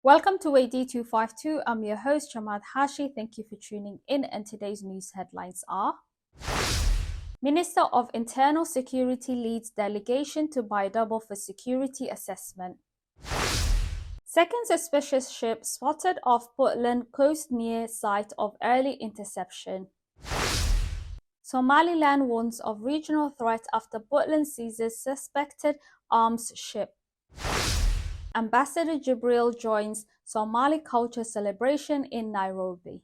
Welcome to Weydii 252. I'm your host, Jamad Hashi. Thank you for tuning in. And today's news headlines are: Minister of Internal Security leads delegation to Baydhabo for security assessment. Second suspicious ship spotted off Puntland coast near site of early interception. Somaliland warns of regional threat after Puntland seizes suspected arms ship. Ambassador Jibril joins Somali culture celebration in Nairobi.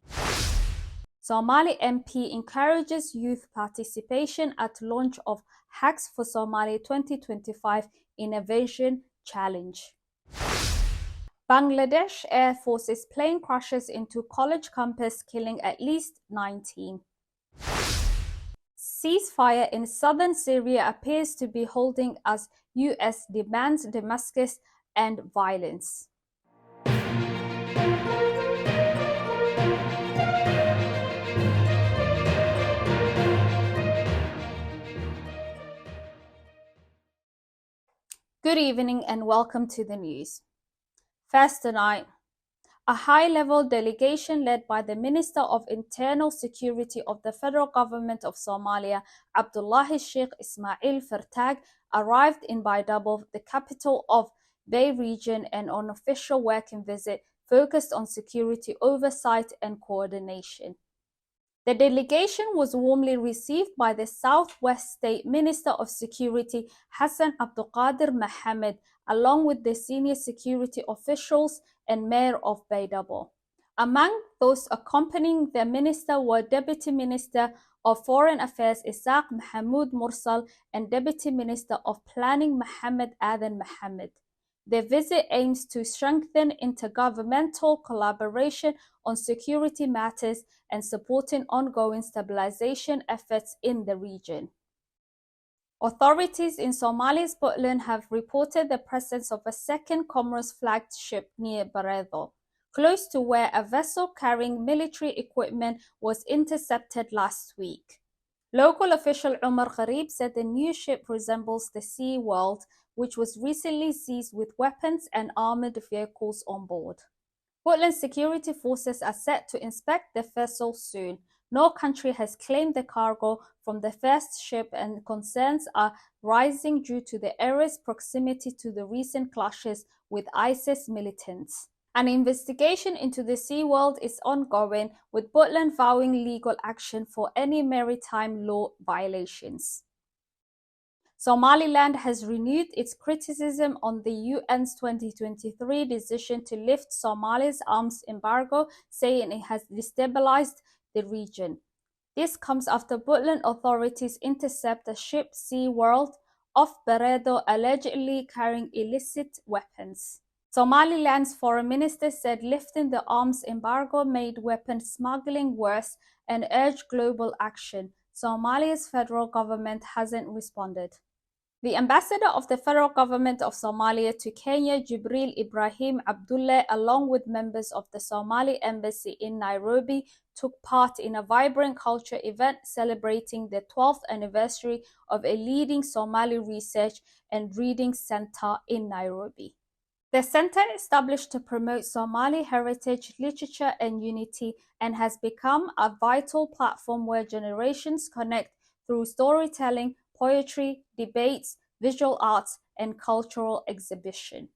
Somali MP encourages youth participation at launch of Hacks for Somali 2025 Innovation Challenge. Bangladesh Air Force's plane crashes into college campus, killing at least 19. Ceasefire in southern Syria appears to be holding as US demands Damascus end violence. Good evening and welcome to the news. First tonight, a high-level delegation led by the Minister of Internal Security of the Federal Government of Somalia, Abdullahi Sheikh Ismail Fartag, arrived in Baydhabo, the capital of Bay region, and on official working visit focused on security oversight and coordination. The delegation was warmly received by the Southwest State Minister of Security, Hassan Abdulqadir Mohammed, along with the senior security officials and Mayor of Baydhabo. Among those accompanying the minister were Deputy Minister of Foreign Affairs Isaac Mahmoud Mursal and Deputy Minister of Planning Mohammed Adan Mohammed. The visit aims to strengthen intergovernmental collaboration on security matters and supporting ongoing stabilization efforts in the region. Authorities in Somalia's Puntland have reported the presence of a second Comoros-flagged ship near Garowe, close to where a vessel carrying military equipment was intercepted last week. Local official Umar Gharib said the new ship resembles the Sea World, which was recently seized with weapons and armored vehicles on board. Puntland security forces are set to inspect the vessel soon. No country has claimed the cargo from the first ship, and concerns are rising due to the area's proximity to the recent clashes with ISIS militants. An investigation into the Sea World is ongoing, with Puntland vowing legal action for any maritime law violations. Somaliland has renewed its criticism on the UN's 2023 decision to lift Somalia's arms embargo, saying it has destabilized the region. This comes after Puntland authorities intercept a ship Sea World off Garowe allegedly carrying illicit weapons. Somaliland's foreign minister said lifting the arms embargo made weapon smuggling worse and urged global action. Somalia's federal government hasn't responded. The ambassador of the federal government of Somalia to Kenya, Jibril Ibrahim Abdullah, along with members of the Somali embassy in Nairobi, took part in a vibrant culture event celebrating the 12th anniversary of a leading Somali research and reading center in Nairobi. The center, established to promote Somali heritage, literature, and unity, and has become a vital platform where generations connect through storytelling, poetry, debates, visual arts, and cultural exhibition.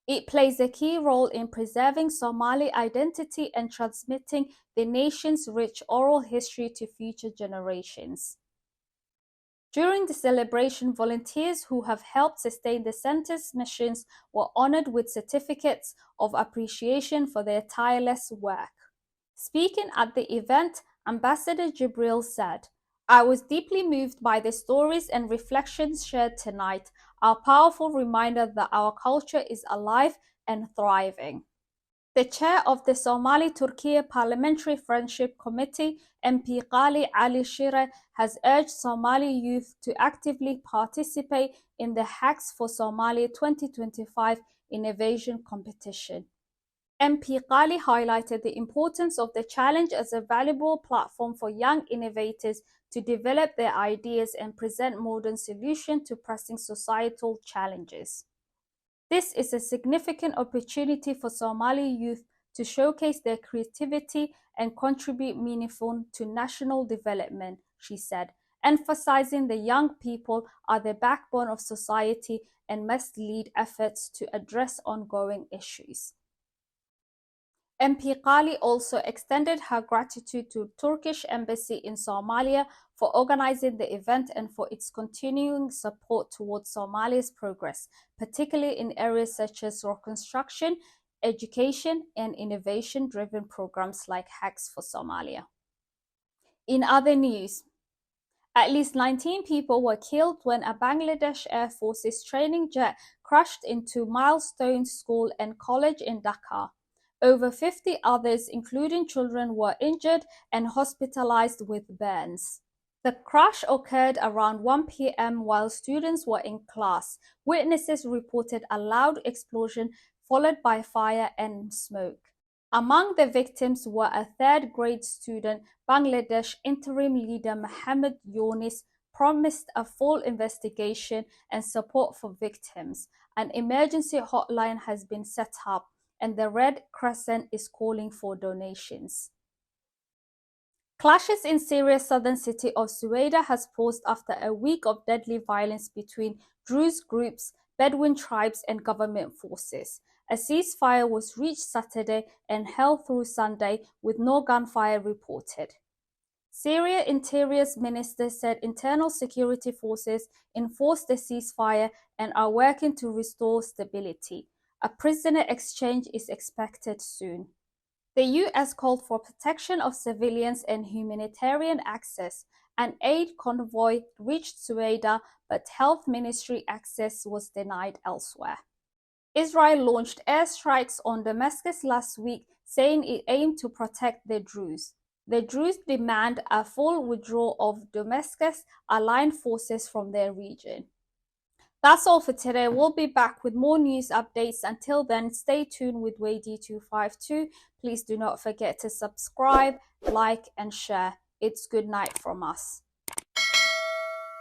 It plays a key role in preserving Somali identity and transmitting the nation's rich oral history to future generations. During the celebration, volunteers who have helped sustain the center's missions were honored with certificates of appreciation for their tireless work. Speaking at the event, Ambassador Jibril said, "I was deeply moved by the stories and reflections shared tonight, a powerful reminder that our culture is alive and thriving." The chair of the Somali-Turkey Parliamentary Friendship Committee, MP Ghali Ali Shire, has urged Somali youth to actively participate in the Hacks for Somali 2025 Innovation Competition. MP Ghali highlighted the importance of the challenge as a valuable platform for young innovators to develop their ideas and present modern solutions to pressing societal challenges. This is a significant opportunity for Somali youth to showcase their creativity and contribute meaningfully to national development, she said, emphasizing the young people are the backbone of society and must lead efforts to address ongoing issues. MP Kali also extended her gratitude to Turkish embassy in Somalia for organizing the event and for its continuing support towards Somalia's progress, particularly in areas such as reconstruction, education, and innovation-driven programs like Hacks for Somalia. In other news, at least 19 people were killed when a Bangladesh Air Force's training jet crashed into Milestone School and College in Dhaka. Over 50 others, including children, were injured and hospitalized with burns. The crash occurred around 1 p.m. while students were in class. Witnesses reported a loud explosion followed by fire and smoke. Among the victims were a third-grade student. Bangladesh interim leader Mohammed Younis promised a full investigation and support for victims. An emergency hotline has been set up, and the Red Crescent is calling for donations. Clashes in Syria's southern city of Weydii has paused after a week of deadly violence between Druze groups, Bedouin tribes, and government forces. A ceasefire was reached Saturday and held through Sunday with no gunfire reported. Syria Interior Minister said internal security forces enforced the ceasefire and are working to restore stability. A prisoner exchange is expected soon. The U.S. called for protection of civilians and humanitarian access. An aid convoy reached Weydii, but health ministry access was denied elsewhere. Israel launched airstrikes on Damascus last week, saying it aimed to protect the Druze. The Druze demand a full withdrawal of Damascus-aligned forces from their region. That's all for today. We'll be back with more news updates. Until then, stay tuned with Weydii 252. Please do not forget to subscribe, like, and share. It's good night from us.